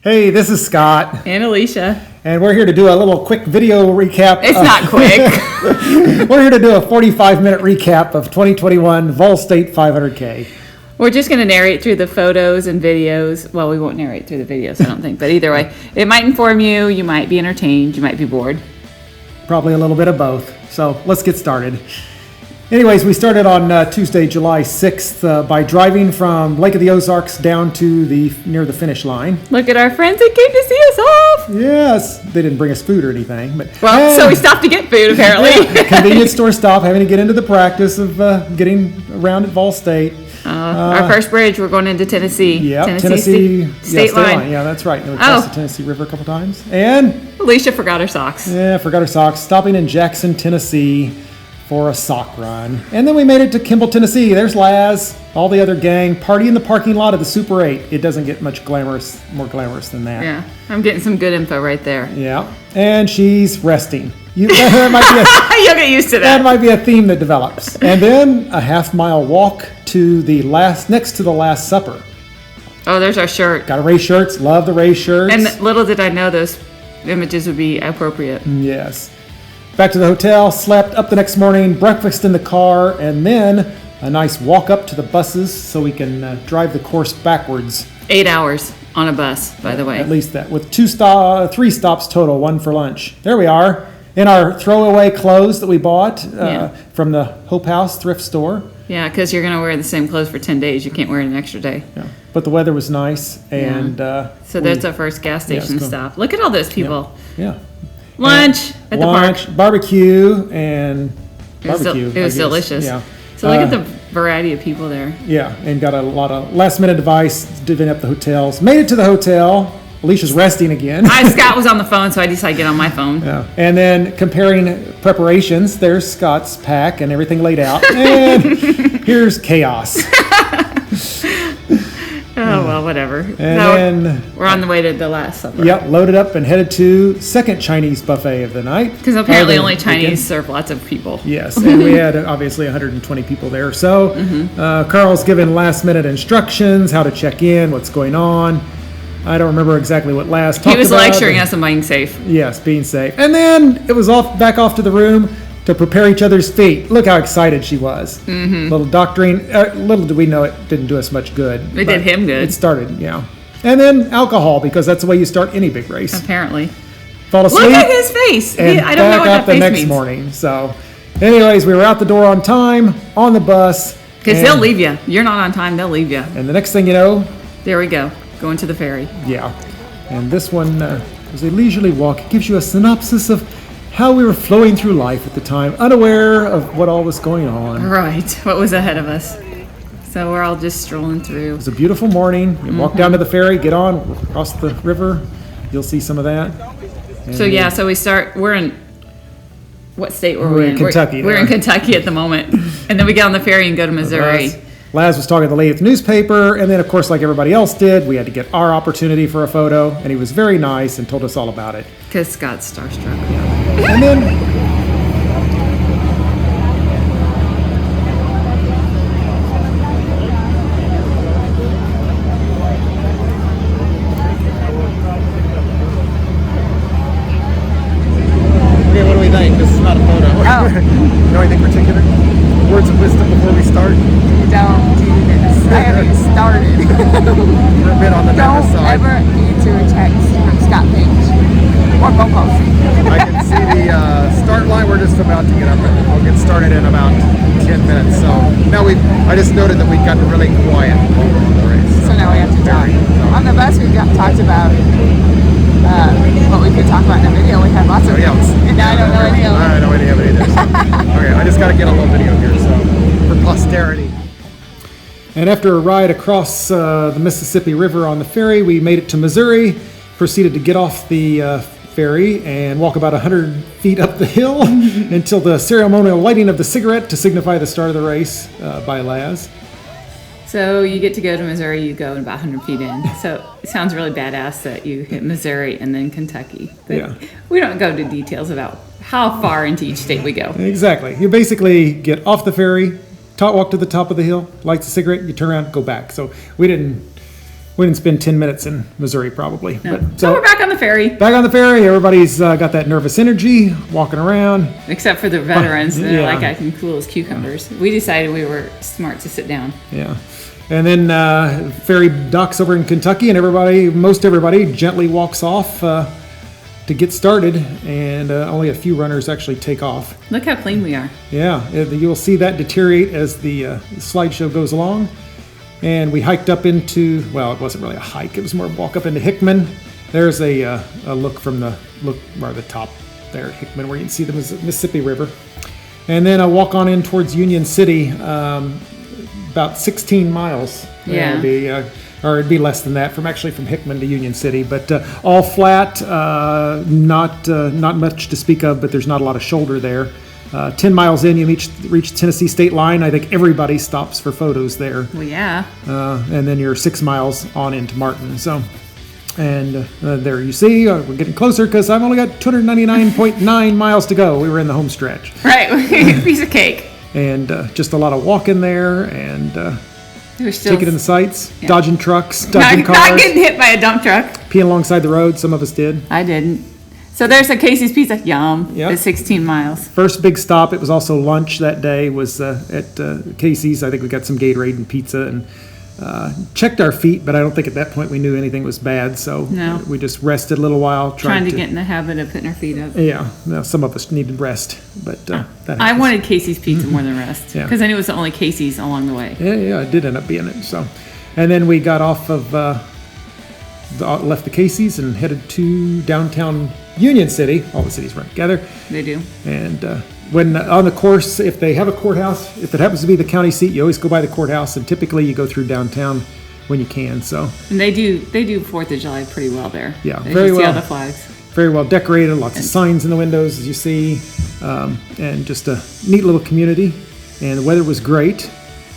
Hey, this is Scott. And Alysia. And we're here to do a little quick video recap. It's not quick. We're here to do a 45-minute recap of 2021 Vol State 500K. We're just going to narrate through the photos and videos. Well, we won't narrate through the videos, I don't think. But either way, it might inform you. You might be entertained. You might be bored. Probably a little bit of both. So let's get started. Anyways, we started on Tuesday, July 6th by driving from Lake of the Ozarks down to near the finish line. Look at our friends that came to see us off. Yes, they didn't bring us food or anything. But so we stopped to get food, apparently. Convenience store stop, having to get into the practice of getting around at Vol State. Our first bridge, we're going into Tennessee. Yeah, Tennessee state line. Yeah, that's right. And we crossed the Tennessee River a couple times. And Alysia forgot her socks. Yeah, forgot her socks. Stopping in Jackson, Tennessee for a sock run. And then we made it to Kimball, Tennessee. There's Laz, all the other gang, party in the parking lot of the Super 8. It doesn't get much more glamorous than that. Yeah, I'm getting some good info right there. Yeah, and she's resting. That might be you'll get used to that. That might be a theme that develops. And then a half-mile walk to next to the Last Supper. Oh, there's our shirt. Got a race shirts. Love the race shirts. And little did I know those images would be appropriate. Yes. Back to the hotel, slept up the next morning, breakfast in the car, and then a nice walk up to the buses so we can drive the course backwards. 8 hours on a bus, by the way. At least that, with 3 stops total, 1 for lunch. There we are, in our throwaway clothes that we bought from the Hope House thrift store. Yeah, because you're going to wear the same clothes for 10 days. You can't wear it an extra day. Yeah. But the weather was nice, and so that's our first gas station stop. Look at all those people. Yeah. Lunch at the park. Barbecue and barbecue. It was delicious. Yeah. So look at the variety of people there. Yeah, and got a lot of last-minute advice, divvying up the hotels. Made it to the hotel. Alicia's resting again. Scott was on the phone, so I decided to get on my phone. Yeah. And then comparing preparations, there's Scott's pack and everything laid out. And here's chaos. Oh, well, whatever. And then we're on the way to the Last Supper. Yep, loaded up and headed to second Chinese buffet of the night. Because apparently only Chinese serve lots of people. Yes, and we had obviously 120 people there. So Carl's given last-minute instructions, how to check in, what's going on. I don't remember exactly what Laz talked about. He was lecturing us on being safe. Yes, being safe. And then it was back off to the room to prepare each other's feet. Look how excited she was. Little doctoring. Little did we know it didn't do us much good. It did him good. It started, yeah. And then alcohol, because that's the way you start any big race. Apparently. Fall asleep. Look at his face. And I don't know what that face means. Back up the next morning. So, anyways, we were out the door on time, on the bus. Because they'll leave you. You're not on time, they'll leave you. And the next thing you know. There we go. Going to the ferry. Yeah. And this one was a leisurely walk. It gives you a synopsis of how we were flowing through life at the time, unaware of what all was going on. Right. What was ahead of us. So we're all just strolling through. It was a beautiful morning. You walk down to the ferry, get on, across the river. You'll see some of that. And so we start, we're in, what state were we in? Kentucky. We're in Kentucky at the moment. And then we get on the ferry and go to Missouri. Laz was talking to the lady at the newspaper, and then, of course, like everybody else did, we had to get our opportunity for a photo, and he was very nice and told us all about it. Because Scott's starstruck. Yeah. And then... Okay, what do we think? This is not a photo. Oh. You know anything particular? Words of wisdom before we start? Don't do this. I haven't even started. We're a bit on the nervous side. Don't ever answer a text from Scott Page or phone calls. I can see the start line. We're just about to get up. I'll get started in about 10 minutes. So now I just noted that we've gotten really quiet on the race. So now we have to talk. On the bus, we've talked about what we could talk about in the video. We had lots of things. And now I don't know any of them. I don't know any of it either. So. Okay, I just got to get a little video here for posterity. And after a ride across the Mississippi River on the ferry, we made it to Missouri, proceeded to get off the ferry and walk about 100 feet up the hill until the ceremonial lighting of the cigarette to signify the start of the race by Laz. So you get to go to Missouri, you go about 100 feet in. So it sounds really badass that you hit Missouri and then Kentucky. But we don't go into details about how far into each state we go. Exactly. You basically get off the ferry, walk to the top of the hill, lights a cigarette, you turn around, go back. So we didn't We didn't spend 10 minutes in Missouri, probably. No. But, So we're back on the ferry. Back on the ferry. Everybody's got that nervous energy, walking around. Except for the veterans. They're Yeah. like acting cool as cucumbers. We decided we were smart to sit down. Yeah. And then ferry docks over in Kentucky, and most everybody gently walks off to get started, and only a few runners actually take off. Look how clean we are. Yeah, you'll see that deteriorate as the slideshow goes along. And we hiked up into, well, it wasn't really a hike, it was more a walk up into Hickman. There's a look from the top there at Hickman where you can see the Mississippi River. And then a walk on in towards Union City, about 16 miles. Yeah. It'd be less than that from Hickman to Union City, but all flat, not much to speak of, but there's not a lot of shoulder there. 10 miles in, you reach Tennessee state line. I think everybody stops for photos there. Well, yeah. And then you're 6 miles on into Martin. So, and there you see, we're getting closer because I've only got 299.9 miles to go. We were in the home stretch. Right, piece of cake. And just a lot of walking there and We're still taking in the sights, yeah. dodging trucks, dodging cars. Not getting hit by a dump truck. Peeing alongside the road. Some of us did. I didn't. So there's a Casey's Pizza. Yum. Yep. It's 16 miles. First big stop, it was also lunch that day, was at Casey's. I think we got some Gatorade and pizza and checked our feet, but I don't think at that point we knew anything was bad. So No. we just rested a little while. Trying to get in the habit of putting our feet up. Yeah, no, some of us needed rest, but that I happens. wanted Casey's Pizza more than rest. Yeah. Because I knew it was the only Casey's along the way. Yeah, it did end up being it. So, and then we got off of, left the Casey's and headed to downtown Union City. All the cities run together. They do. And when on the course, if they have a courthouse, if it happens to be the county seat, you always go by the courthouse, and typically you go through downtown when you can. So, And they do 4th of July pretty well there. Yeah, They very see well. all the flags. very well decorated, lots of signs in the windows, as you see, and just a neat little community. And the weather was great.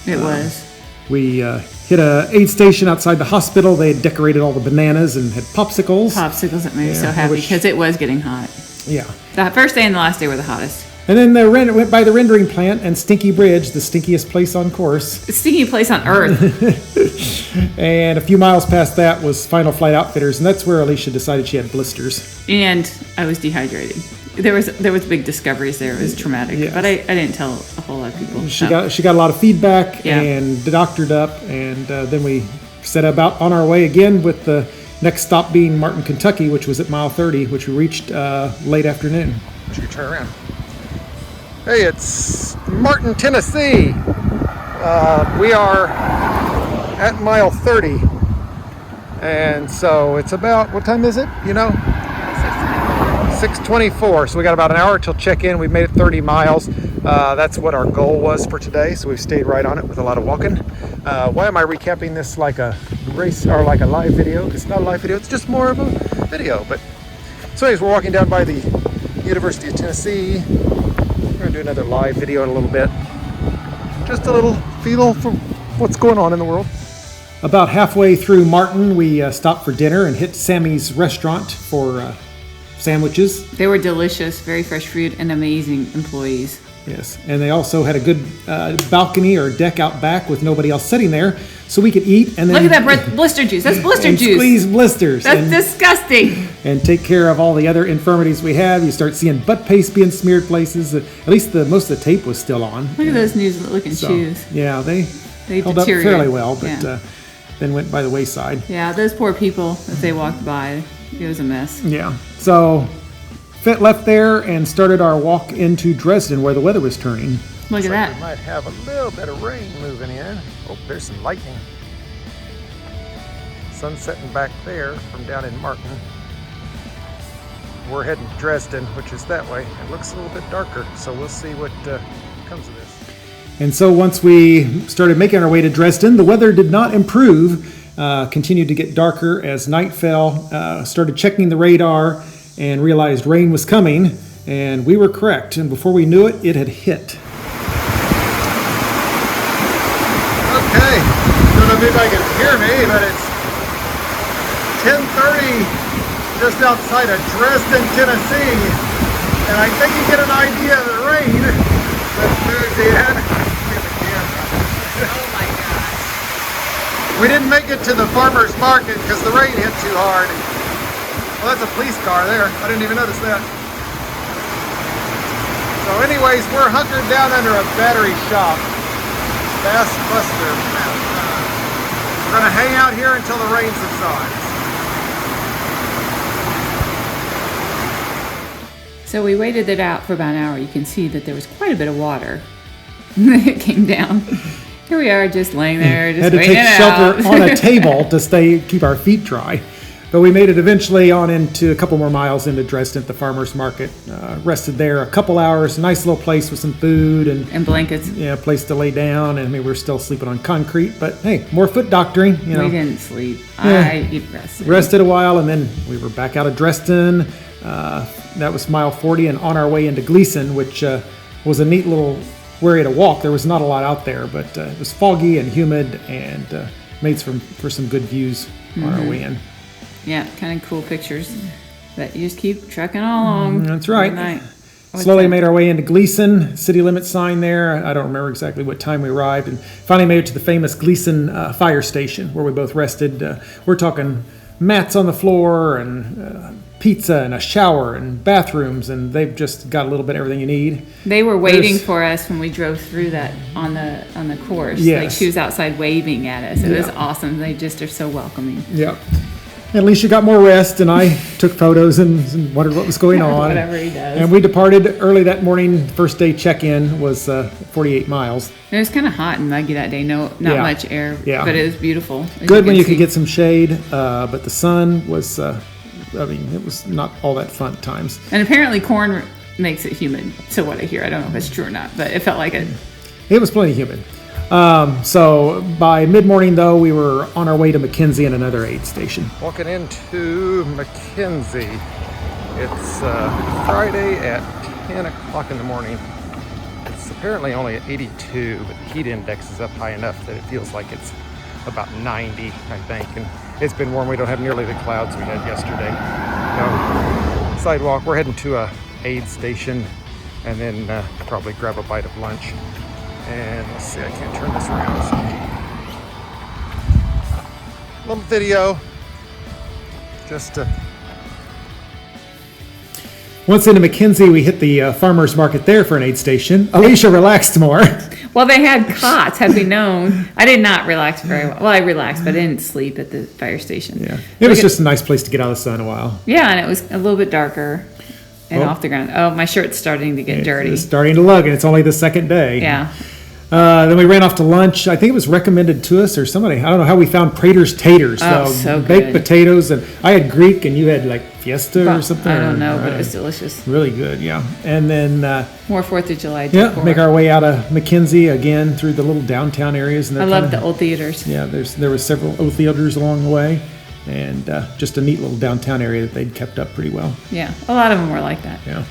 It was. We hit a aid station outside the hospital. They had decorated all the bananas and had popsicles. Popsicles that made me Yeah, so happy which- because it was getting hot. Yeah. The first day and the last day were the hottest. And then went by the rendering plant and Stinky Bridge, the stinkiest place on course. The stinky place on earth. And a few miles past that was Final Flight Outfitters, and that's where Alysia decided she had blisters. And I was dehydrated. There was big discoveries there. It was traumatic. Yes. But I didn't tell a whole lot of people. She got a lot of feedback Yeah. and doctored up, and then we set about on our way again, with the next stop being Martin, Kentucky, which was at mile 30, which we reached late afternoon. You can turn around. Hey, it's Martin, Tennessee. We are at mile 30, and so it's about, what time is it? You know? 6:24, so we got about an hour till check-in. We've made it 30 miles. That's what our goal was for today, so we've stayed right on it with a lot of walking. Why am I recapping this like a race or like a live video? It's not a live video, it's just more of a video. But so anyways, we're walking down by the University of Tennessee. We're gonna do another live video in a little bit. Just a little feel for what's going on in the world. About halfway through Martin, we stopped for dinner and hit Sammy's restaurant for sandwiches. They were delicious, very fresh fruit, and amazing employees. Yes, and they also had a good balcony or deck out back with nobody else sitting there, so we could eat and then Look at that blister juice. That's blister and juice. squeeze blisters. That's and, disgusting. and take care of all the other infirmities we have. You start seeing butt paste being smeared places. At least most of the tape was still on. Look at those new looking So, shoes. yeah, they held up deteriorate. fairly well, but Yeah. then went by the wayside. Yeah, those poor people, as they walked by, it was a mess. Yeah, so left there and started our walk into Dresden, where the weather was turning. Look at that. We might have a little bit of rain moving in. Oh, there's some lightning. Sun setting back there from down in Martin. We're heading to Dresden, which is that way. It looks a little bit darker, so we'll see what comes of this. And so once we started making our way to Dresden, the weather did not improve. Continued to get darker as night fell. Started checking the radar and realized rain was coming, and we were correct. And before we knew it, it had hit. Okay, don't know if anybody can hear me, but it's 10:30 just outside of Dresden, Tennessee, and I think you get an idea of the rain that moved in. Oh my gosh. We didn't make it to the farmer's market because the rain hit too hard. Well, that's a police car there. I didn't even notice that. So anyways, we're hunkered down under a battery shop. Bass Buster. We're going to hang out here until the rain subsides. So we waited it out for about an hour. You can see that there was quite a bit of water. It came down. Here we are, just laying there, just had to waiting take it shelter out. on a table to keep our feet dry. But we made it eventually on into a couple more miles into Dresden at the farmer's market. Rested there a couple hours. Nice little place with some food And blankets. yeah, a place to lay down. And I mean, we were still sleeping on concrete, but hey, more foot doctoring. You know, We didn't sleep. Yeah. I rested. rested a while, and then we were back out of Dresden. That was mile 40, and on our way into Gleason, which was a neat little area to walk. There was not a lot out there, but it was foggy and humid, and made for some good views on our way in. Yeah, kind of cool pictures that you just keep trucking along. That's right. All night. Slowly made our way into Gleason, city limit sign there. I don't remember exactly what time we arrived, and finally made it to the famous Gleason fire station where we both rested. We're talking mats on the floor and pizza and a shower and bathrooms, and they've just got a little bit of everything you need. They were waiting for us when we drove through that on the course. Yes. Like she was outside waving at us. It was Yeah. awesome. They just are so welcoming. Yep. And Alysia got more rest, and I took photos and wondered what was going on. Whatever he does. And we departed early that morning. First day check-in was 48 miles. It was kind of hot and muggy that day. Not Yeah. much air, Yeah. but it was beautiful. As Good when you see. could get some shade, but the sun was, it was not all that fun at times. And apparently corn makes it humid. So what I hear, I don't know if it's true or not, but it felt like it. It was plenty humid. So by mid-morning, though, we were on our way to McKenzie and another aid station. Walking into McKenzie. It's Friday at 10 o'clock in the morning. It's apparently only at 82, but the heat index is up high enough that it feels like it's about 90, I think. And it's been warm. We don't have nearly the clouds we had yesterday. No sidewalk. We're heading to a aid station and then probably grab a bite of lunch. And let's see, I can't turn this around. So, little video, just to... Once into McKenzie, we hit the farmer's market there for an aid station. Alysia relaxed more. Well, they had cots, had we known. I did not relax very well. Well, I relaxed, but I didn't sleep at the fire station. Yeah, it was just a nice place to get out of the sun a while. Yeah, and it was a little bit darker and off the ground. Oh, my shirt's starting to get dirty. It's starting to lug, and it's only the second day. Yeah. Then we ran off to lunch. I think it was recommended to us or somebody. I don't know how we found Prater's taters. So baked good. potatoes, and I had Greek, and you had like Fiesta or something. I don't know, but it was delicious. Really good, yeah. And then More 4th of July yeah, decor. make our way out of McKenzie again through the little downtown areas. And I love the old theaters. Yeah, there was several old theaters along the way, and just a neat little downtown area that they'd kept up pretty well. Yeah, a lot of them were like that. Yeah.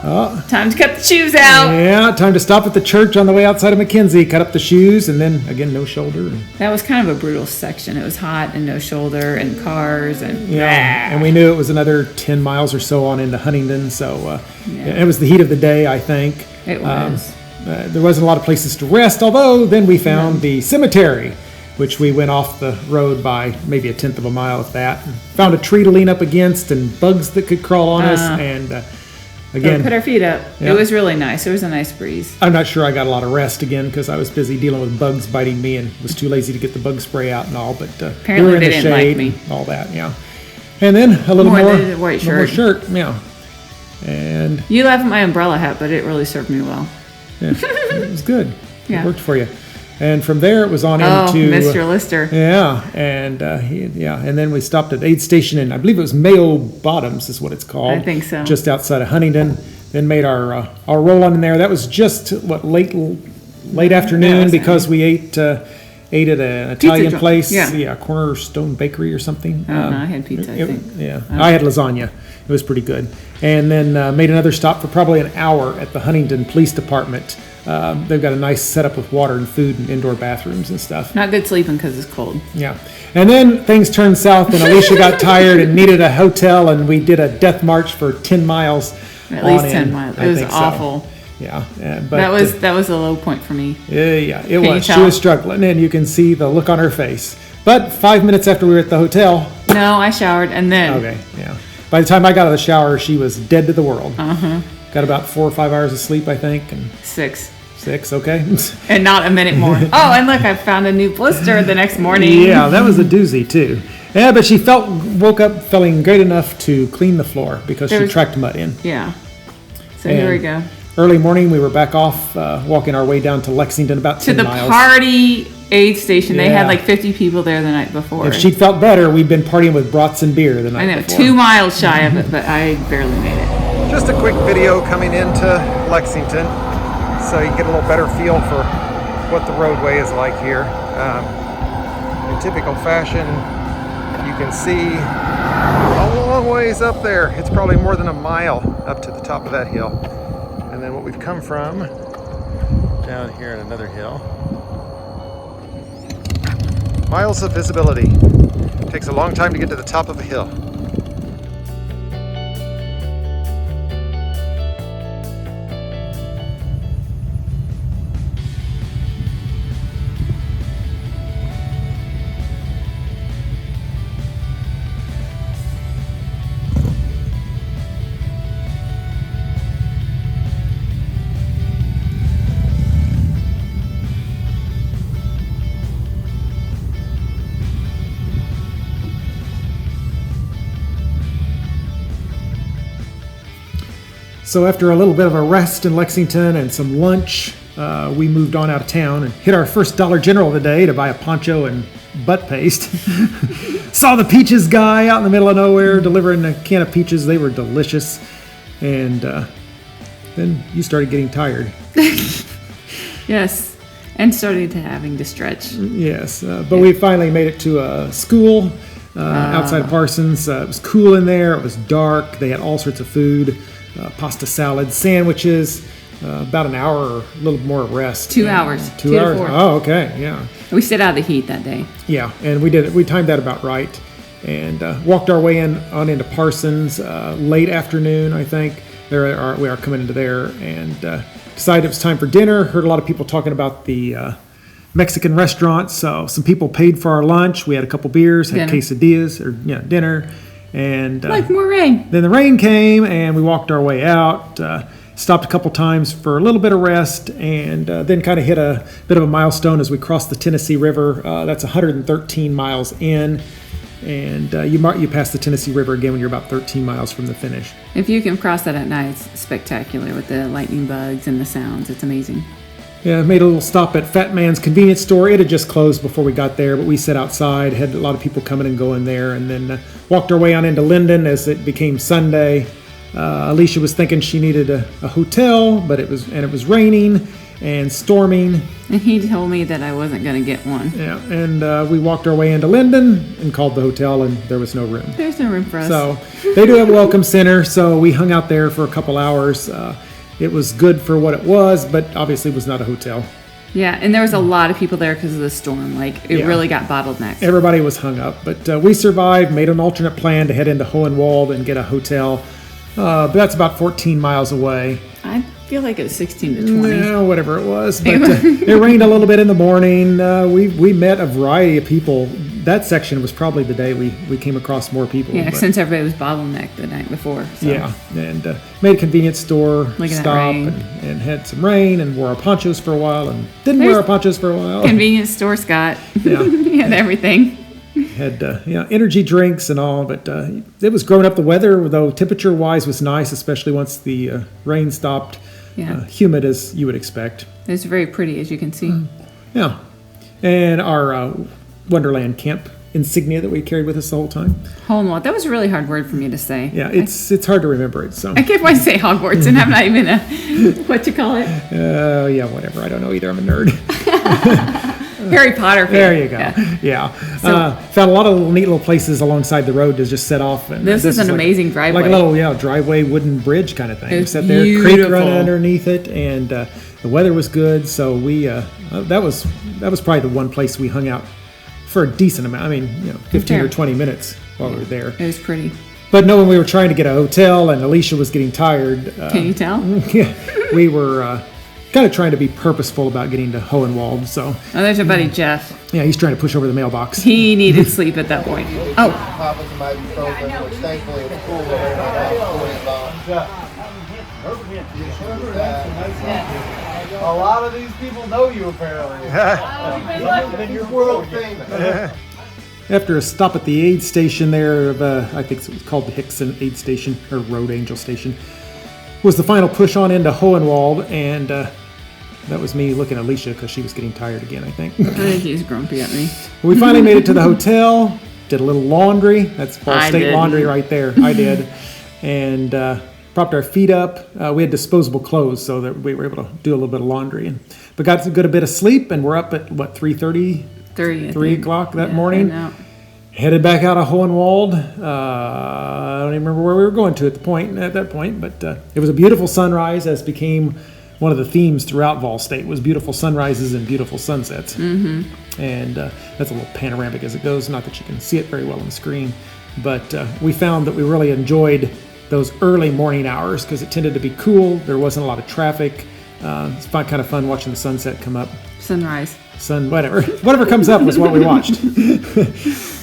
Oh, time to cut the shoes out. Yeah, time to stop at the church on the way outside of McKenzie, cut up the shoes, and then again, no shoulder. That was kind of a brutal section. It was hot and no shoulder and cars and Yeah, and we knew it was another 10 miles or so on into Huntingdon, so it was the heat of the day, I think. It was. There wasn't a lot of places to rest, although then we found the cemetery, which we went off the road by maybe 1/10 of a mile, if that. And found a tree to lean up against and bugs that could crawl on us, and again, put our feet up. Yeah. It was really nice. There was a nice breeze. I'm not sure I got a lot of rest again because I was busy dealing with bugs biting me and was too lazy to get the bug spray out and all. But Apparently we were in they the didn't like shade, me. and all that, yeah. And then a little More more, than the white little more shirt. shirt, yeah. And You laughed at my umbrella hat, but it really served me well. yeah, it was good. Yeah. It worked for you. And from there, it was on Oh, into Mr. Lister. Yeah, and and then we stopped at aid station in, I believe it was Mayo Bottoms is what it's called. I think so. Just outside of Huntingdon. Then made our roll on in there. That was just late afternoon was because we ate at an Italian joint. place. Yeah. Cornerstone Bakery or something. I don't know. I had pizza, I think. Yeah, I had lasagna. It was pretty good. And then made another stop for probably an hour at the Huntingdon Police Department. They've got a nice setup with water and food and indoor bathrooms and stuff. Not good sleeping because it's cold. Yeah. And then things turned south and Alysia got tired and needed a hotel, and we did a death march for 10 miles. At least on 10 in. miles. I It was think so. awful. Yeah. But That was a low point for me. yeah, it you was. She tell? was struggling, and you can see the look on her face. But 5 minutes after we were at the hotel. No, I showered and then. Okay, yeah. By the time I got out of the shower, she was dead to the world. Got about 4 or 5 hours of sleep, I think. And 6. 6, okay. And not a minute more. Oh, and look, I found a new blister the next morning. Yeah, that was a doozy too. Yeah, but she woke up feeling great enough to clean the floor because she tracked mud in. Yeah. So here we go. Early morning, we were back off, walking our way down to Lexington, about 10 miles. To the party aid station. They had like 50 people there the night before. If she felt better, we'd been partying with brats and beer the night before. 2 miles shy of it, but I barely made it. Just a quick video coming into Lexington so you can get a little better feel for what the roadway is like here. In typical fashion, you can see a long ways up there. It's probably more than a mile up to the top of that hill. And then what we've come from, down here at another hill. Miles of visibility. It takes a long time to get to the top of a hill. So after a little bit of a rest in Lexington and some lunch, we moved on out of town and hit our first Dollar General of the day to buy a poncho and butt paste. Saw the peaches guy out in the middle of nowhere delivering a can of peaches. They were delicious. And then you started getting tired. Yes, and started having to stretch. Yes, but we finally made it to a school outside of Parsons. It was cool in there. It was dark. They had all sorts of food. Pasta salad, sandwiches, about an hour or a little more rest. 2 hours. 2 hours. 2 to 4. Oh, okay, yeah. We stayed out of the heat that day. Yeah, and we did it. We timed that about right, and walked our way on into Parsons late afternoon. I think we are coming into there, and decided it was time for dinner. Heard a lot of people talking about the Mexican restaurant, so some people paid for our lunch. We had a couple beers, had quesadillas or dinner. And like more rain. Then the rain came, and we walked our way out. Stopped a couple times for a little bit of rest, and then kind of hit a bit of a milestone as we crossed the Tennessee River. That's 113 miles in, and you pass the Tennessee River again when you're about 13 miles from the finish. If you can cross that at night, it's spectacular with the lightning bugs and the sounds. It's amazing. Yeah, made a little stop at Fat Man's convenience store. It had just closed before we got there, but we sat outside, had a lot of people coming and going there, and then walked our way on into Linden as it became Sunday. Alysia was thinking she needed a hotel, but it was raining and storming. And he told me that I wasn't going to get one. Yeah, and we walked our way into Linden and called the hotel, and there was no room. There's no room for us. So they do have a welcome center, so we hung out there for a couple hours. It was good for what it was, but obviously was not a hotel. Yeah, and there was a lot of people there because of the storm. Like, it really got bottlenecked. Everybody was hung up, but we survived, made an alternate plan to head into Hohenwald and get a hotel. But that's about 14 miles away. I feel like it was 16 to 20. Yeah, whatever it was. But it rained a little bit in the morning. We met a variety of people. That section was probably the day we came across more people. Yeah, since everybody was bottlenecked the night before. So. Yeah, and made a conveniance store stop and had some rain and wore our ponchos for a while and didn't wear our ponchos for a while. Convenience store, Scott. Yeah. He had everything. Had energy drinks and all, but it was growing up. The weather, though, temperature-wise was nice, especially once the rain stopped. Yeah. Humid as you would expect. It's very pretty, as you can see. Yeah. And our Wonderland camp insignia that we carried with us the whole time. Hohenwald. That was a really hard word for me to say. Yeah, it's hard to remember it. So I kept wanting to say Hogwarts, and I'm not even what you call it? Yeah, whatever. I don't know either. I'm a nerd. Harry Potter fan. There you go. Yeah. So, found a lot of little neat little places alongside the road to just set off. And this is an amazing driveway. Like a little driveway wooden bridge kind of thing. It was sat there, creek running underneath it, and the weather was good. So we that was probably the one place we hung out for a decent amount. I mean, 15 or 20 minutes while we were there. It was pretty. But knowing we were trying to get a hotel and Alysia was getting tired. Can you tell? Yeah, we were kind of trying to be purposeful about getting to Hohenwald. So, Oh, there's your buddy Jeff. yeah, he's trying to push over the mailbox. He needed sleep at that point. Oh, Popping some ibuprofen, which thankfully it's cool. They're not A lot of these people know you apparently. Then you're world famous. After a stop at the aid station there, I think it was called the Hickson Aid Station, or Road Angel Station, was the final push on into Hohenwald, and that was me looking at Alysia because she was getting tired again, I think. I think he's grumpy at me. We finally made it to the hotel, did a little laundry. That's Ball I State didn't. laundry right there. I did. And propped our feet up. We had disposable clothes, so that we were able to do a little bit of laundry. But got a good bit of sleep, and we're up at, 3:30? 3 o'clock that morning. Headed back out of Hohenwald. I don't even remember where we were going to at that point, but it was a beautiful sunrise, as became one of the themes throughout Vol State, was beautiful sunrises and beautiful sunsets. Mm-hmm. And that's a little panoramic as it goes, not that you can see it very well on the screen, but we found that we really enjoyed those early morning hours because it tended to be cool. There wasn't a lot of traffic. It's kind of fun watching the sunset come up. Sunrise. Whatever comes up was what we watched.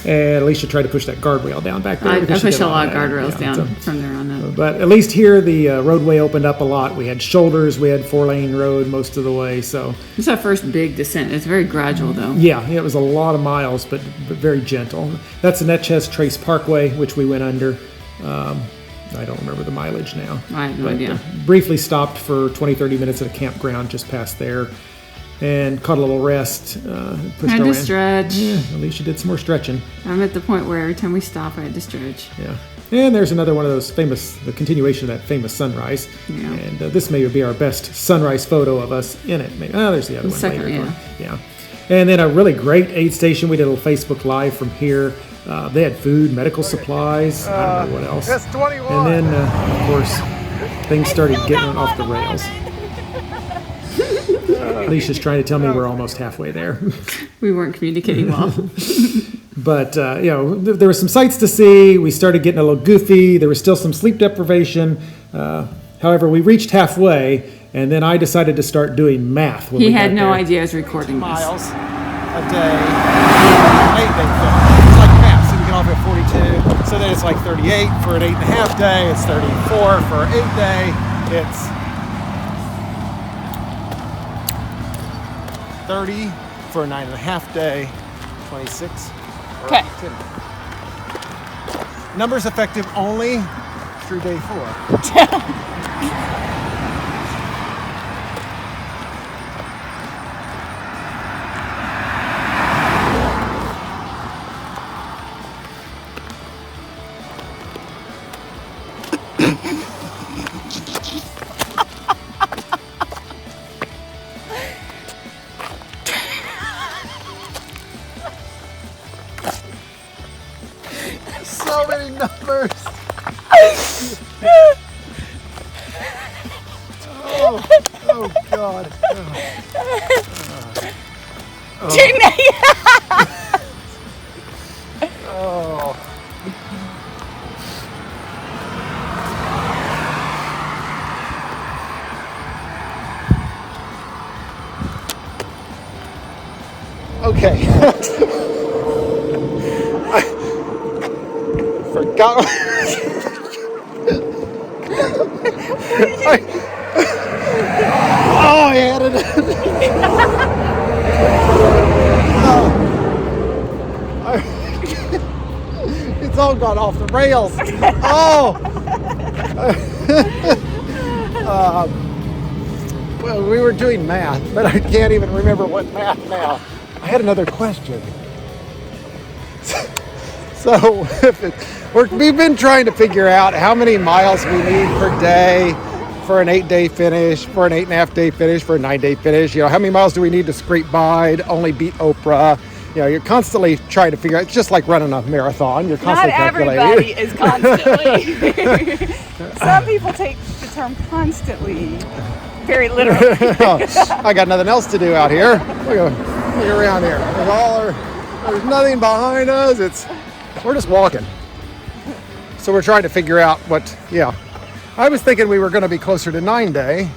And Alysia tried to push that guardrail down back there. I pushed a lot of guardrails down from there on up. But at least here the roadway opened up a lot. We had shoulders, we had 4-lane road most of the way. So It's our first big descent. It's very gradual though. yeah, it was a lot of miles, but very gentle. That's the Netchess Trace Parkway, which we went under. I don't remember the mileage now. I have no idea. Briefly stopped for 20-30 minutes at a campground just past there. And caught a little rest. Pushed Had our to way. stretch. Yeah, Alysia did some more stretching. I'm at the point where every time we stop, I had to stretch. Yeah. And there's another one of those the continuation of that famous sunrise. Yeah. And this may be our best sunrise photo of us in it. Maybe. Oh, there's the other one second, later. yeah. And then a really great aid station. We did a little Facebook Live from here. They had food, medical supplies, I don't know what else. That's 21. And then, of course, things started getting off the rails. Alicia's trying to tell me we're almost halfway there. We weren't communicating well. But, there were some sights to see. We started getting a little goofy. There was still some sleep deprivation. However, we reached halfway, and then I decided to start doing math. When He we had got no there. idea I was recording this. miles a day. 8-day film. It's like math, so you get off at 42. So then it's like 38 for an 8.5 day. It's 34 for an 8 day. It's 30 for a 9.5 day. 26. Okay. 10. Numbers effective only through day 4. So many numbers. Oh God. Oh. Okay. I forgot. Oh, I had it. It's all gone off the rails. Oh. Well, we were doing math, but I can't even remember what math now. I had another question. So we've been trying to figure out how many miles we need per day for an 8-day finish, for an 8.5 day finish, for a 9-day finish. You know, how many miles do we need to scrape by to only beat Oprah? You know, you're constantly trying to figure out. It's just like running a marathon. You're constantly Not calculating. everybody is constantly. Some people take the term constantly very literally. I got nothing else to do out here. Look around here. There's nothing behind us. We're just walking. So we're trying to figure out what. Yeah, I was thinking we were going to be closer to 9-day,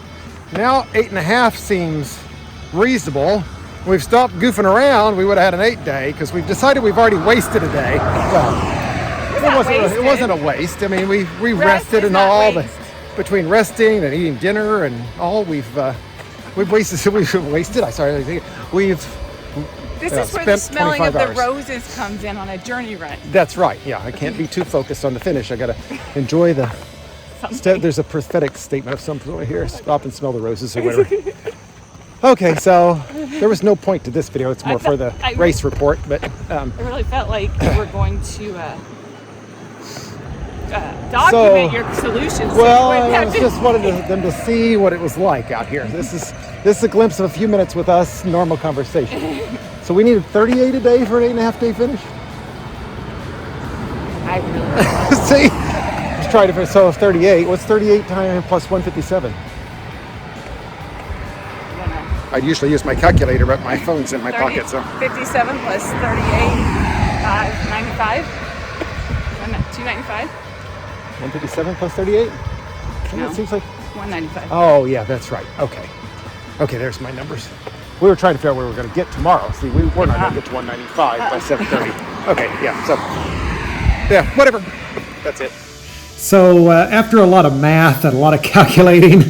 Now 8.5 seems reasonable. We've stopped goofing around. We would have had an 8-day because we've decided we've already wasted a day. Well, it wasn't a waste. I mean, we rested and all, but between resting and eating dinner and all, we've wasted. This is where the smelling of the roses comes in on a journey run. That's right. Yeah, I can't be too focused on the finish. I got to enjoy the. There's a prophetic statement of some sort here. Stop and smell the roses or whatever. Okay, so there was no point to this video. It's more for the race report, but I really felt like we're going to document your solutions. Well, I just wanted them to see what it was like out here. This is a glimpse of a few minutes with us, normal conversation. So we needed 38 a day for an 8.5 day finish. I really see. Let's try to. So 38. What's 38 times plus 157? I'd usually use my calculator, but my phone's in my pocket. So 57 plus 38, 95. 295. 157 plus 38. No. It seems like 195. Oh yeah, that's right. Okay, there's my numbers. We were trying to figure out where we were going to get tomorrow. See, we're not going to get to 195 by 7:30. Okay, yeah. So yeah, whatever. That's it. So after a lot of math and a lot of calculating,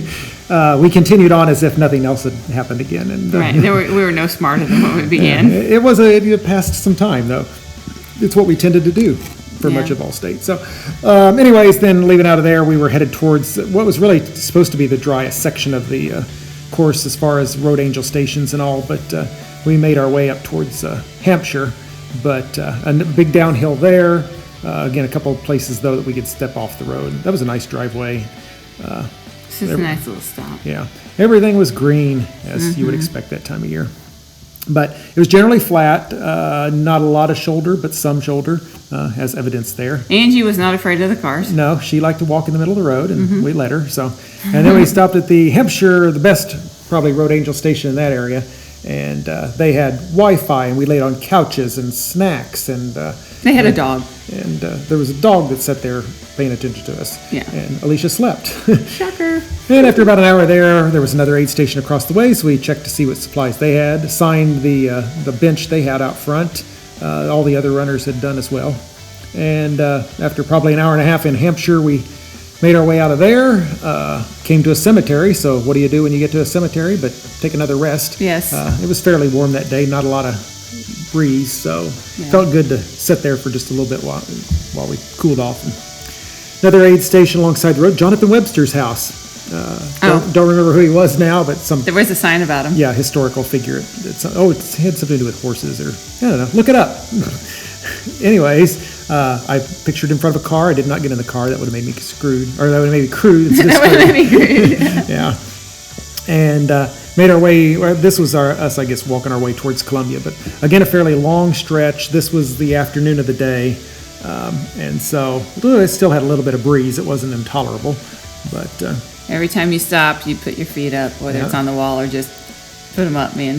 we continued on as if nothing else had happened again. And right, we were no smarter than when we began. It passed some time though. It's what we tended to do for much of Allstate. So anyways, then leaving out of there, we were headed towards what was really supposed to be the driest section of the course as far as Road Angel stations and all, but we made our way up towards Hampshire, but a big downhill there. Again, a couple of places though that we could step off the road. That was a nice driveway. This is a nice little stop. Yeah, everything was green as you would expect that time of year. But it was generally flat, not a lot of shoulder, but some shoulder, as evidence there. Angie was not afraid of the cars. No, she liked to walk in the middle of the road, and we let her. So, and then we stopped at the Hampshire, the best probably Road Angel station in that area, and they had Wi-Fi, and we laid on couches and snacks, and they had a dog, and there was a dog that sat there paying attention to us. Yeah, and Alysia slept. Shocker. And after about an hour there was another aid station across the way, so we checked to see what supplies they had, signed the bench they had out front. All the other runners had done as well. And after probably an hour and a half in Hampshire, we made our way out of there, came to a cemetery. So what do you do when you get to a cemetery but take another rest? Yes. It was fairly warm that day, not a lot of breeze, so it felt good to sit there for just a little bit while we cooled off. And another aid station alongside the road, Jonathan Webster's house. Don't remember who he was now, but there was a sign about him. Yeah, historical figure. It had something to do with horses, or I don't know. Look it up. Anyways, I pictured in front of a car. I did not get in the car. That would have made me screwed, or that would have made me crude. That would have made me crude. Yeah, and made our way. This was us, I guess, walking our way towards Columbia. But again, a fairly long stretch. This was the afternoon of the day, and so it still had a little bit of breeze. It wasn't intolerable, but. Every time you stopped, you put your feet up, whether it's on the wall or just put them up, man.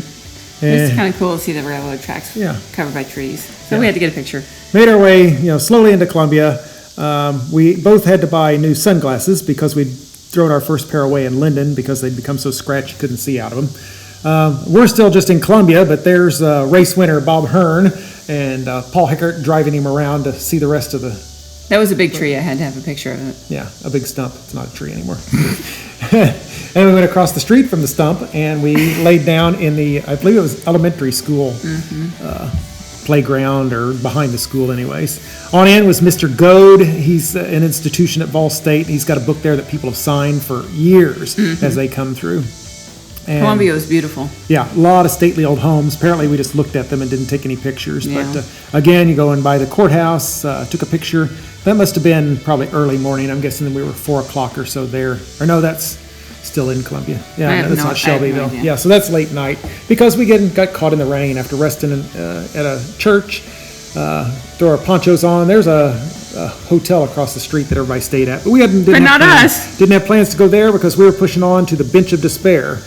It's kind of cool to see the railroad tracks covered by trees. So we had to get a picture. Made our way, slowly into Columbia. We both had to buy new sunglasses because we'd thrown our first pair away in Linden because they'd become so scratched you couldn't see out of them. We're still just in Columbia, but there's race winner Bob Hearn and Paul Hickert driving him around to see the rest of the. That was a big tree. I had to have a picture of it. Yeah, a big stump. It's not a tree anymore. And we went across the street from the stump, and we laid down in the, I believe it was elementary school playground, or behind the school anyways. On in was Mr. Goad. He's an institution at Ball State. He's got a book there that people have signed for years as they come through. And Columbia was beautiful. Yeah, a lot of stately old homes. Apparently we just looked at them and didn't take any pictures. Yeah. But again, you go in by the courthouse, took a picture. That must have been probably early morning. I'm guessing we were 4 o'clock or so there. Or no, that's still in Columbia. Yeah, no, that's not Shelbyville. No, yeah, so that's late night. Because we got caught in the rain after resting at a church. Throw our ponchos on. There's a hotel across the street that everybody stayed at. But we didn't have plans to go there because we were pushing on to the Bench of Despair.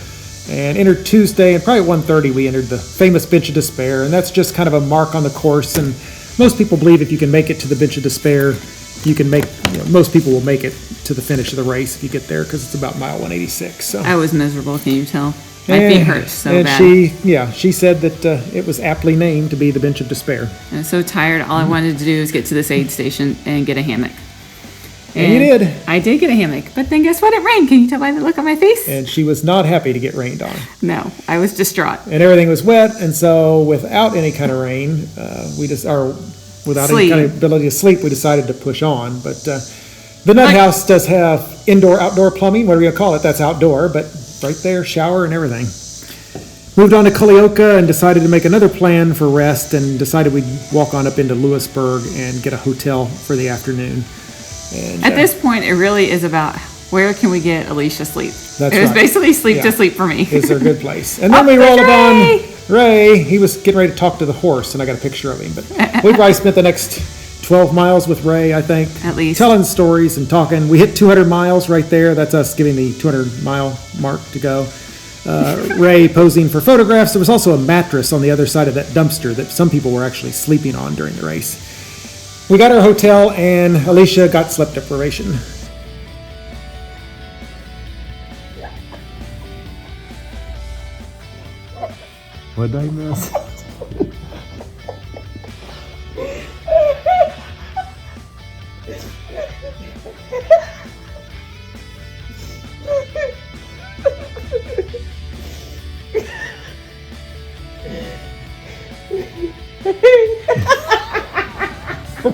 And entered Tuesday, and probably at 1:30 we entered the famous Bench of Despair, and that's just kind of a mark on the course. And most people believe if you can make it to the Bench of Despair, you can make, most people will make it to the finish of the race if you get there, because it's about mile 186. So I was miserable, can you tell? My feet hurt so bad. She said that it was aptly named to be the Bench of Despair. I was so tired. All I wanted to do was get to this aid station and get a hammock. And you did. I did get a hammock, but then guess what? It rained. Can you tell by the look on my face? And she was not happy to get rained on. No, I was distraught. And everything was wet, and so without any kind of rain, without any kind of ability to sleep, we decided to push on. But the Nut House does have indoor-outdoor plumbing, whatever you call it. That's outdoor, but right there, shower and everything. Moved on to Culleoka and decided to make another plan for rest, and decided we'd walk on up into Lewisburg and get a hotel for the afternoon. And, at this point, it really is about where can we get Alysia sleep. That's it was basically sleep to sleep for me. Is there a good place? And then we rolled upon Ray. He was getting ready to talk to the horse, and I got a picture of him. But we probably spent the next 12 miles with Ray, I think. At least. Telling stories and talking. We hit 200 miles right there. That's us giving the 200-mile mark to go. Ray posing for photographs. There was also a mattress on the other side of that dumpster that some people were actually sleeping on during the race. We got our hotel, and Alysia got sleep deprivation. What did I miss? I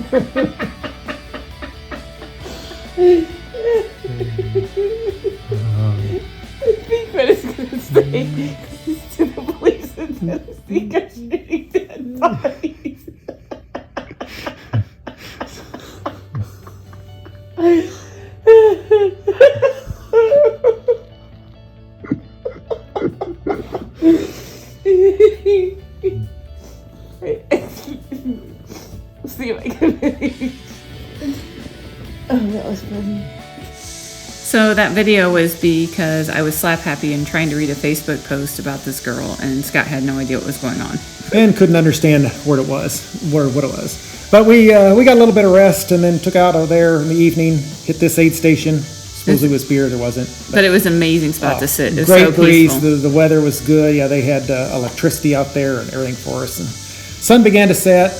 think what it's going to say is to the police in Tennessee are shooting dead bodies. See if I can. Oh, that was funny. So that video was because I was slap happy and trying to read a Facebook post about this girl, and Scott had no idea what was going on. And couldn't understand what it was. But we got a little bit of rest, and then took out of there in the evening, hit this aid station. Supposedly it was beer, there wasn't. But it was an amazing spot to sit. It was great so breeze, peaceful. the weather was good. Yeah, they had electricity out there and everything for us. And sun began to set.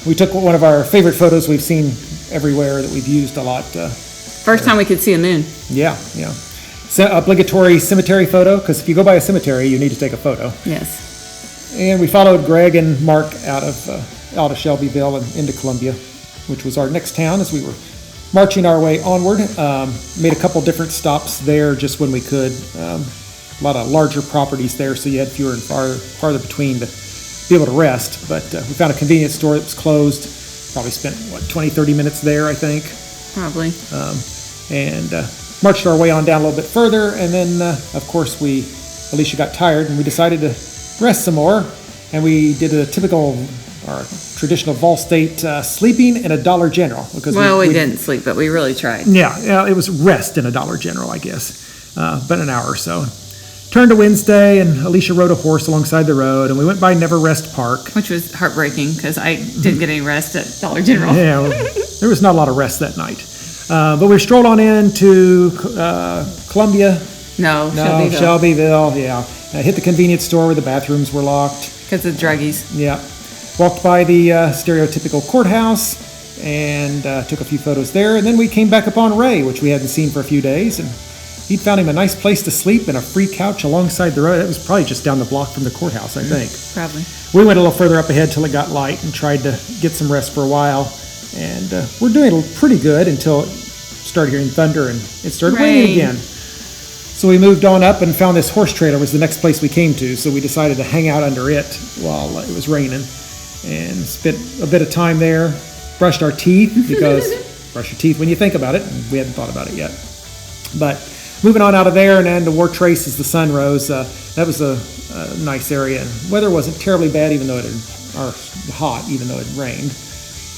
We took one of our favorite photos we've seen everywhere that we've used a lot. First time we could see a moon. Yeah. Obligatory cemetery photo, because if you go by a cemetery, you need to take a photo. Yes. And we followed Greg and Mark out of Shelbyville and into Columbia, which was our next town as we were marching our way onward. Made a couple different stops there just when we could. A lot of larger properties there, so you had fewer and farther between to be able to rest. But we found a convenience store that was closed. Probably spent, 20-30 minutes there, I think. Probably. And marched our way on down a little bit further, and then of course Alysia got tired, and we decided to rest some more, and we did a typical or traditional Vol State sleeping in a Dollar General, because we didn't sleep, but we really tried. Yeah, it was rest in a Dollar General, I guess, but an hour or so. Turned to Wednesday, and Alysia rode a horse alongside the road, and we went by Never Rest Park, which was heartbreaking because I didn't get any rest at Dollar General. Yeah, there was not a lot of rest that night. But we strolled on into Columbia. No, Shelbyville, yeah. Hit the convenience store where the bathrooms were locked. Because of druggies. Yeah. Walked by the stereotypical courthouse and took a few photos there. And then we came back upon Ray, which we hadn't seen for a few days. And he'd found him a nice place to sleep and a free couch alongside the road. It was probably just down the block from the courthouse, I think. Probably. We went a little further up ahead till it got light and tried to get some rest for a while. And we're doing pretty good until it started hearing thunder and it started raining again. So we moved on up and found this horse trailer was the next place we came to. So we decided to hang out under it while it was raining and spent a bit of time there. Brushed our teeth because brush your teeth when you think about it. We hadn't thought about it yet. But moving on out of there and then to War Trace as the sun rose. That was a nice area. And weather wasn't terribly bad even though or hot even though it rained.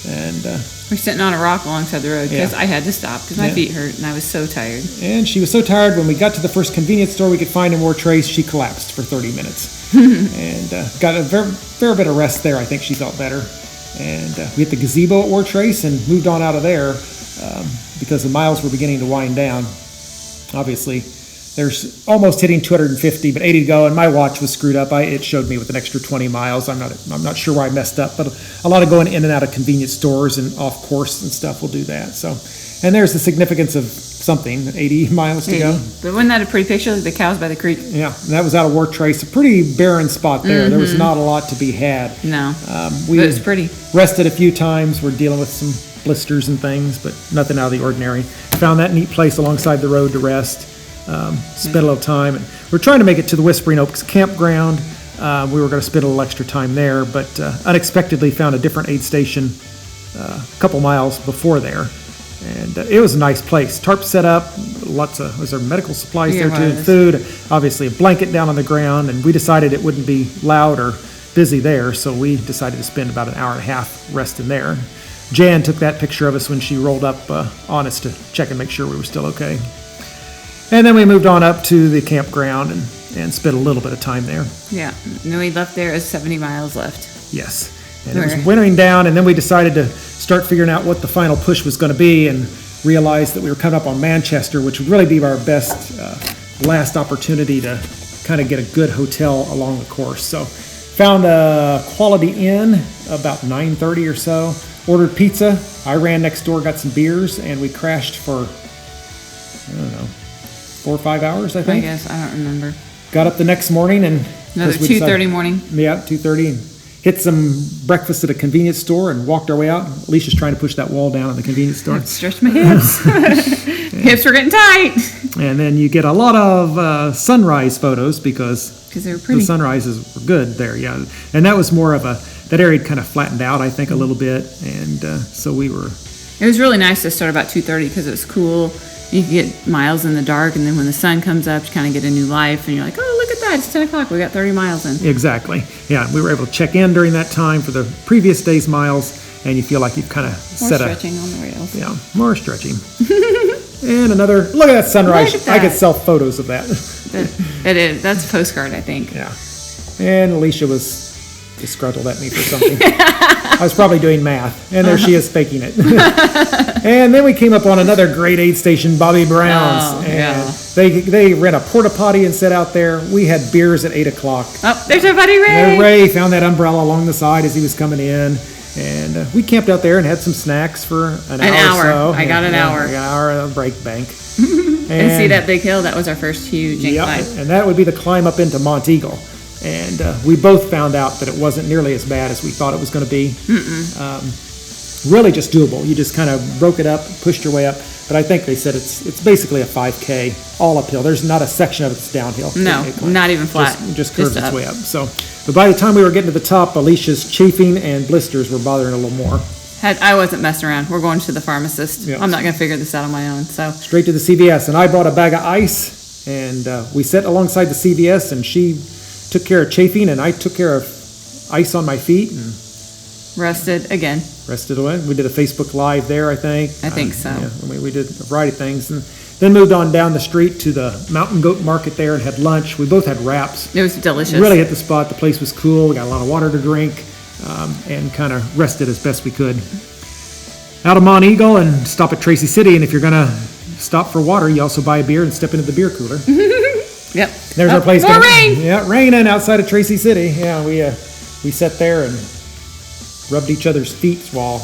And we're sitting on a rock alongside the road because I had to stop because my feet hurt and I was so tired. And she was so tired when we got to the first convenience store we could find in War Trace, she collapsed for 30 minutes. And got a fair bit of rest there. I think she felt better. And we hit the gazebo at War Trace and moved on out of there. because the miles were beginning to wind down. Obviously, there's almost hitting 250, but 80 to go, and my watch was screwed up. It showed me with an extra 20 miles. I'm not sure where I messed up, but a lot of going in and out of convenience stores and off course and stuff will do that. So, and there's the significance of something, 80 miles to go. But wasn't that a pretty picture? The cows by the creek. Yeah, and that was out of War Trace, a pretty barren spot there. There was not a lot to be had. No, We but it was pretty. rested a few times. We're dealing with some blisters and things, but nothing out of the ordinary. Found that neat place alongside the road to rest. Spent a little time, and we're trying to make it to the Whispering Oaks campground. We were going to spend a little extra time there, but unexpectedly found a different aid station a couple miles before there, and it was a nice place. Tarp set up, was there medical supplies there too, and food, obviously a blanket down on the ground, and we decided it wouldn't be loud or busy there, so we decided to spend about an hour and a half resting there. Jan took that picture of us when she rolled up on us to check and make sure we were still okay. And then we moved on up to the campground and spent a little bit of time there. Yeah, and then we left there as 70 miles left. Yes. And it was wintering down, and then we decided to start figuring out what the final push was going to be and realized that we were coming up on Manchester, which would really be our best last opportunity to kind of get a good hotel along the course. So found a Quality Inn about 9:30 or so, ordered pizza. I ran next door, got some beers, and we crashed for, 4 or 5 hours, I I think. guess, I don't remember. Got up the next morning and... Another 2:30 morning. Yeah, 2:30. And hit some breakfast at a convenience store and walked our way out. Alicia's trying to push that wall down in the convenience store. Stretch my hips. Hips were getting tight. And then you get a lot of sunrise photos because they were pretty. The sunrises were good there, yeah. And that was more of that area had kind of flattened out, I think, a little bit. And so we were... It was really nice to start about 2:30 because it was cool. You could get miles in the dark, and then when the sun comes up, you kind of get a new life, and you're like, oh, look at that, it's 10 o'clock, we got 30 miles in. Exactly. Yeah, we were able to check in during that time for the previous day's miles, and you feel like you've kind of set More stretching on the rails. Yeah, more stretching. And another, look at that sunrise. Look at that. I could sell photos of that. It is. That's a postcard, I think. Yeah. And Alysia was disgruntled at me for something. I was probably doing math, and there she is faking it. And then we came up on another great aid station, Bobby Brown's. Oh, and they rent a porta potty and sit out there. We had beers at 8 o'clock. Oh, there's our buddy Ray. And Ray found that umbrella along the side as he was coming in. And we camped out there and had some snacks for an hour or so. I got an hour. An hour on a break bank. And see that big hill? That was our first huge incline. And that would be the climb up into Mont Eagle. And we both found out that it wasn't nearly as bad as we thought it was going to be. Really just doable. You just kind of broke it up, pushed your way up. But I think they said it's basically a 5K all uphill. There's not a section of it's downhill. No, not even flat. Just curves its way up. So, but by the time we were getting to the top, Alicia's chafing and blisters were bothering a little more. I wasn't messing around. We're going to the pharmacist. Yeah. I'm not going to figure this out on my own. So straight to the CVS, and I brought a bag of ice, and we sat alongside the CVS, and she took care of chafing, and I took care of ice on my feet, and rested again. Rested away. We did a Facebook Live there, I think. I think so. Yeah, we did a variety of things, and then moved on down the street to the Mountain Goat Market there and had lunch. We both had wraps. It was delicious. Really hit the spot. The place was cool. We got a lot of water to drink, and kind of rested as best we could. Out of Mont Eagle and stop at Tracy City, and if you're gonna stop for water, you also buy a beer and step into the beer cooler. Yep. There's our place. More rain. Yeah, raining outside of Tracy City. Yeah, we sat there and rubbed each other's feet while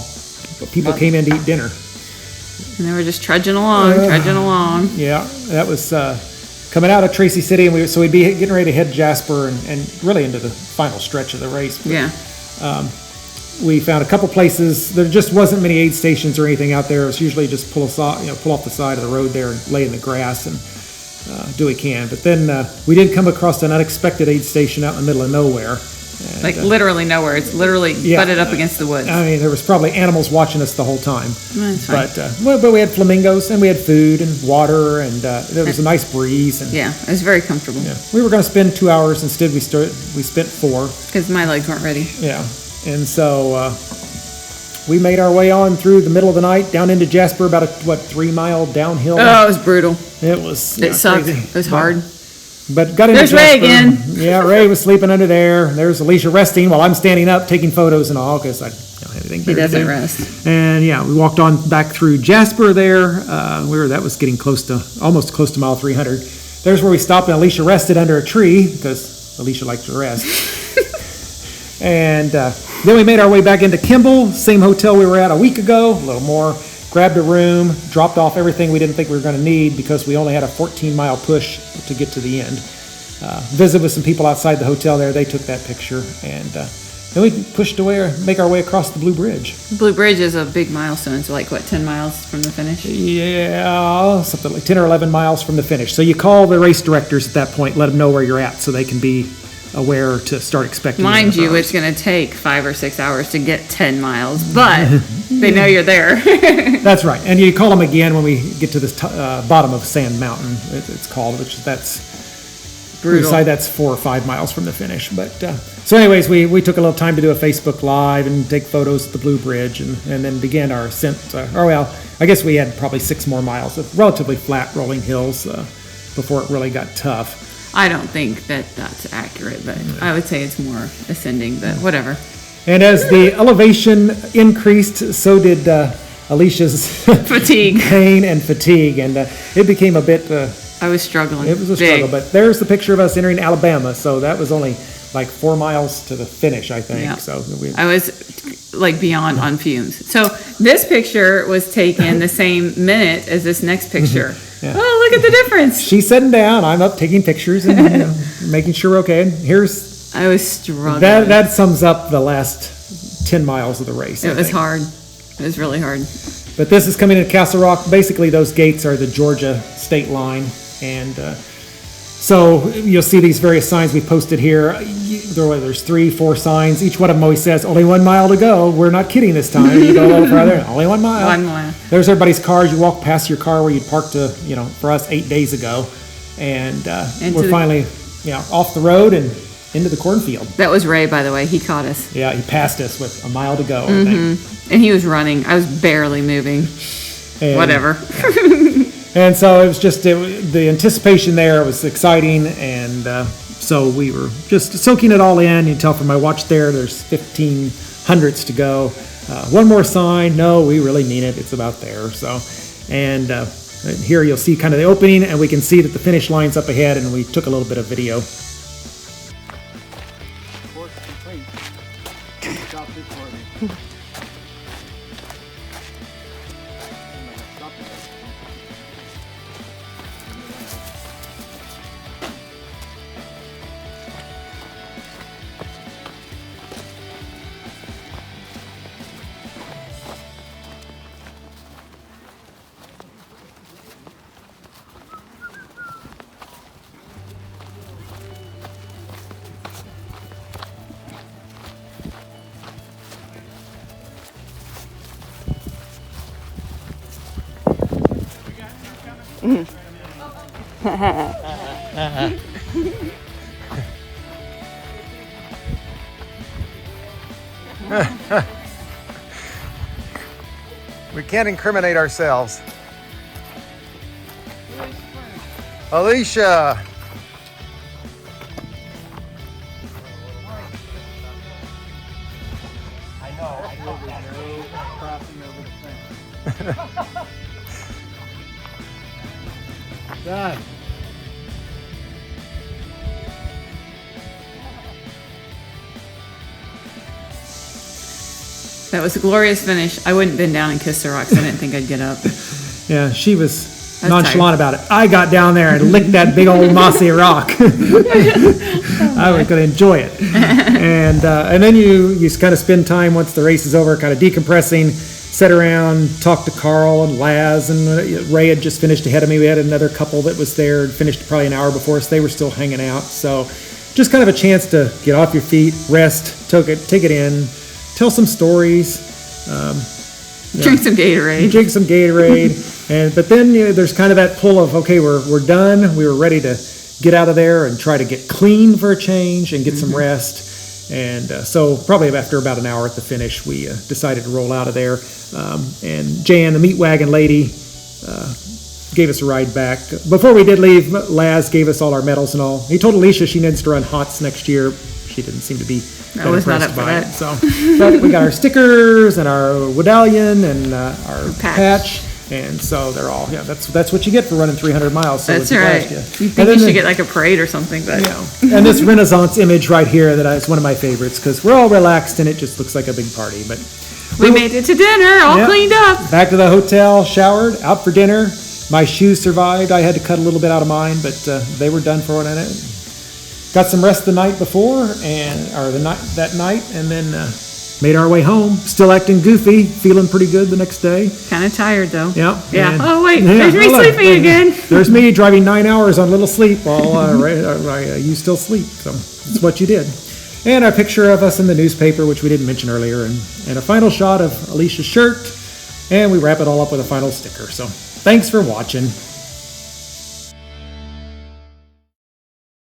people came in to eat dinner. And they were just trudging along. Yeah, that was coming out of Tracy City, and we'd be getting ready to head Jasper and really into the final stretch of the race. But, yeah. We found a couple places. There just wasn't many aid stations or anything out there. It was usually just pull off the side of the road there and lay in the grass and do what we can. But then we did come across an unexpected aid station out in the middle of nowhere. And, like literally nowhere. It's literally butted up against the woods. I mean, there was probably animals watching us the whole time. That's fine. But we had flamingos and we had food and water and there was a nice breeze. And, yeah, it was very comfortable. Yeah, we were going to spend 2 hours. Instead, we spent 4. Because my legs weren't ready. Yeah, and so we made our way on through the middle of the night down into Jasper, about a 3-mile downhill. Oh, it was brutal. It was. It sucked. Crazy. It was hard. But got into There's Ray Jasper. again. Yeah, Ray was sleeping under there. There's Alysia resting while I'm standing up taking photos and all because I anything He better to doesn't do. rest. And yeah, we walked on back through Jasper there. That was getting almost close to mile 300. There's where we stopped, and Alysia rested under a tree because Alysia likes to rest. And then we made our way back into Kimball, same hotel we were at a week ago, a little more. Grabbed a room, dropped off everything we didn't think we were going to need because we only had a 14-mile push to get to the end. Visit with some people outside the hotel there. They took that picture, and then we pushed away, make our way across the Blue Bridge. Blue Bridge is a big milestone. It's like, 10 miles from the finish? Yeah, something like 10 or 11 miles from the finish. So you call the race directors at that point, let them know where you're at so they can be aware to start expecting. Mind you, it's going to take 5 or 6 hours to get 10 miles, but they know you're there. That's right. And you call them again when we get to this bottom of Sand Mountain, it's called, that's Brutal. we decide that's 4 or 5 miles from the finish. But so anyways, we took a little time to do a Facebook Live and take photos of the Blue Bridge and then began our ascent. I guess we had probably 6 more miles of relatively flat rolling hills before it really got tough. I don't think that's accurate, but I would say it's more ascending, but whatever. And as the elevation increased, so did Alicia's Fatigue. pain and fatigue, and it became a bit. I was struggling. It was a Big. struggle, but there's the picture of us entering Alabama. So that was only like 4 miles to the finish, I think. Yeah. So I was like beyond on fumes. So this picture was taken the same minute as this next picture. Yeah. Oh, look at the difference. she's sitting down. I'm up taking pictures and making sure we're okay. And here's I was struggling. that sums up the last 10 miles of the race. It I was think. hard. It was really hard. But this is coming into Castle Rock. Basically, those gates are the Georgia state line. And so you'll see these various signs we posted here. There's 3, 4 signs. Each one of them always says, only 1 mile to go. We're not kidding this time. You go a little further, only 1 mile. 1 mile. There's everybody's cars. You walk past your car where you parked, for us 8 days ago. And we're finally off the road and into the cornfield. That was Ray, by the way. He caught us. Yeah, he passed us with a mile to go, I think. And he was running. I was barely moving. And- Whatever. And so it was just the anticipation there was exciting, and so we were just soaking it all in. You can tell from my watch there's 1,500s to go. One more sign. No, we really mean it. It's about there. So, and here you'll see kind of the opening, and we can see that the finish line's up ahead, and we took a little bit of video. We can't incriminate ourselves. Alysia. I know. I know there's no crossing over the fence. Done. That was a glorious finish. I wouldn't bend down and kiss the rocks. I didn't think I'd get up. Yeah, she was I was nonchalant about it. I got down there and licked that big old mossy rock. I was going to enjoy it. And then you kind of spend time once the race is over, kind of decompressing, sit around, talk to Carl and Laz, and Ray had just finished ahead of me. We had another couple that was there, finished probably an hour before us. They were still hanging out. So just kind of a chance to get off your feet, rest, take it in, tell some stories. Drink some Gatorade. Drink some Gatorade, but then there's kind of that pull of, okay, we're done. We were ready to get out of there and try to get clean for a change and get some rest. And so probably after about an hour at the finish, we decided to roll out of there. And Jan, the meat wagon lady, gave us a ride back. Before we did leave, Laz gave us all our medals and all. He told Alysia she needs to run HOTS next year. She she didn't seem to be that I was not impressed up for by that. it. So, but we got our stickers and our medallion and our patch. And so they're all, that's what you get for running 300 miles. So That's it's right. blast, You think you should get like a parade or something, but And this Renaissance image right here is one of my favorites because we're all relaxed and it just looks like a big party. But we made it to dinner, all cleaned up. Back to the hotel, showered, out for dinner. My shoes survived. I had to cut a little bit out of mine, but they were done for one minute. Got some rest the night before, that night, and then made our way home. Still acting goofy, feeling pretty good the next day. Kind of tired though. Yeah. Yeah. And- Oh wait, there's me sleeping again. There's me driving 9 hours on little sleep while you still sleep. So it's what you did. And a picture of us in the newspaper, which we didn't mention earlier, and a final shot of Alicia's shirt. And we wrap it all up with a final sticker. So thanks for watching.